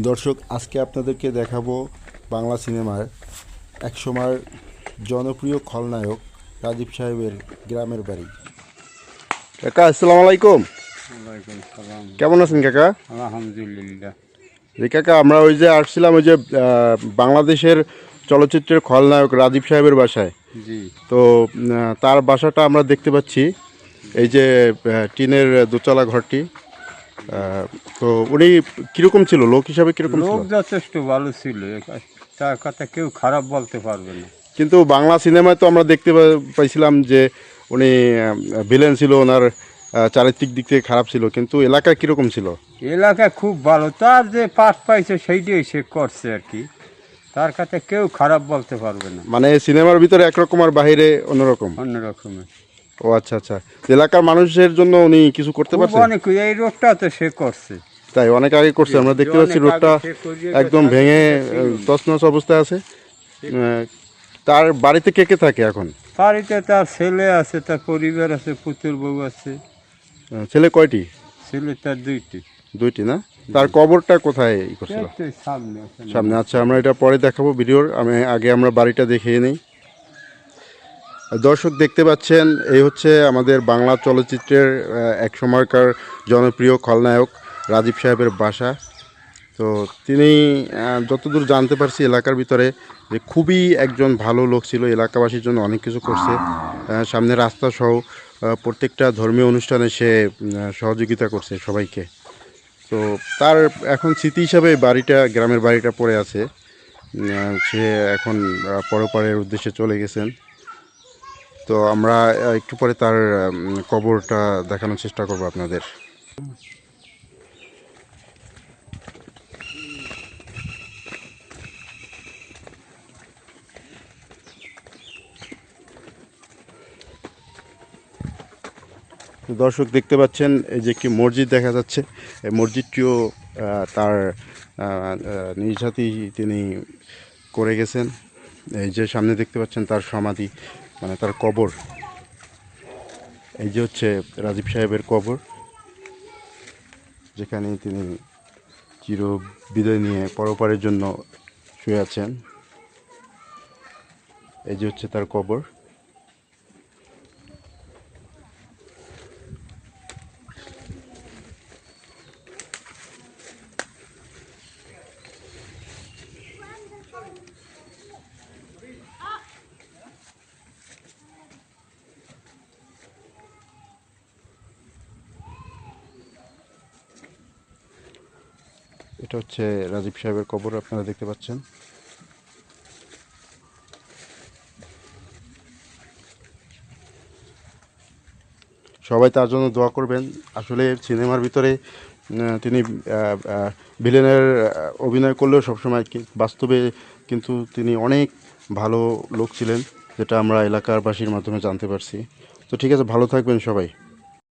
দর্শক, আজকে আপনাদেরকে দেখাবো বাংলা সিনেমার একসময়ের জনপ্রিয় খলনায়ক রাজীব সাহেবের গ্রামের বাড়ি। কাকা, আসসালামু আলাইকুম। ওয়ালাইকুম সালাম। কেমন আছেন কাকা? আলহামদুলিল্লাহ। জি কাকা, আমরা ওই যে আসছিলাম ওই যে বাংলাদেশের চলচ্চিত্রের খলনায়ক রাজীব সাহেবের বাসায়। জি তো তার বাসাটা আমরা দেখতে পাচ্ছি, এই যে টিনের দোতলা ঘরটি। তো উনি কীরকম ছিল, লোক হিসাবে কীরকম ছিল? লোক যথেষ্ট ভালো ছিল, তার কথা কেউ খারাপ বলতে পারবে না। কিন্তু বাংলা সিনেমায় তো আমরা দেখতে পাইছিলাম যে উনি ভিলেন ছিল, ওনার চারিত্রিক দিক থেকে খারাপ ছিল, কিন্তু এলাকায় কীরকম ছিল? এলাকা খুব ভালো, তার যে পাঠ পাইছে সেইটাই সে করছে আর কি। তার কথা কেউ খারাপ বলতে পারবে না। মানে সিনেমার ভিতরে একরকম আর বাহিরে অন্যরকম। অন্য রকমের ও আচ্ছা আচ্ছা। এলাকার মানুষের জন্য উনি কিছু করতে পারছে? অনেক, এই রোগটা তো সে করছে। তাই অনেক আগে করছে, আমরা দেখতে পাচ্ছি অনেক রোডটা আগে সে করিয়ে একদম গেছে, ভেঙে আগে ছিল না। তছনছ অবস্থায় আছে। তার বাড়িতে কে কে থাকে এখন? বাড়িতে তার ছেলে আছে, তার পরিবার আছে, পুতুর বউ আছে। ছেলে কয়টি? ছেলে তার দুইটি। দুইটি না? তার কবরটা কোথায় করছিল? এই তো সামনে ওখানে। সামনে। আচ্ছা, আমরা এটা পরে দেখাবো ভিডিওর, আমরা বাড়িটা দেখিয়ে নিই। দর্শক দেখতে পাচ্ছেন, এই হচ্ছে আমাদের বাংলা চলচ্চিত্রের এক সময়কার জনপ্রিয় খলনায়ক রাজীব সাহেবের বাসা। তো তিনি যতদূর জানতে পারছি এলাকার ভিতরে যে খুবই একজন ভালো লোক ছিল, এলাকাবাসীর জন্য অনেক কিছু করছে। সামনে রাস্তা সহ প্রত্যেকটা ধর্মীয় অনুষ্ঠানে সে সহযোগিতা করছে সবাইকে। তো তার এখন স্মৃতি হিসাবে বাড়িটা, গ্রামের বাড়িটা পড়ে আছে। সে এখন পরপারের উদ্দেশ্যে চলে গেছেন। তো আমরা একটু পরে তার কবরটা দেখানোর চেষ্টা করব আপনাদের। তো দর্শক দেখতে পাচ্ছেন, এই যে একটি মসজিদ দেখা যাচ্ছে। এই মসজিদটিও তার নিজ হাতেই তিনি করে গেছেন। এই যে সামনে দেখতে পাচ্ছেন তার সমাধি, মানে তার কবর। এই যে হচ্ছে রাজীব সাহেবের কবর, যেখানে তিনি চির বিদায় নিয়ে পরপারের জন্য শুয়ে আছেন। এই যে হচ্ছে তার কবর। এটা হচ্ছে রাজীব সাহেবের কবর, আপনারা দেখতে পাচ্ছেন। সবাই তার জন্য দোয়া করবেন। আসলে সিনেমার ভিতরে তিনি ভিলেনের অভিনয় করলেও সবসময় বাস্তবে কিন্তু তিনি অনেক ভালো লোক ছিলেন, যেটা আমরা এলাকারবাসীর মাধ্যমে জানতে পারছি। তো ঠিক আছে, ভালো থাকবেন সবাই।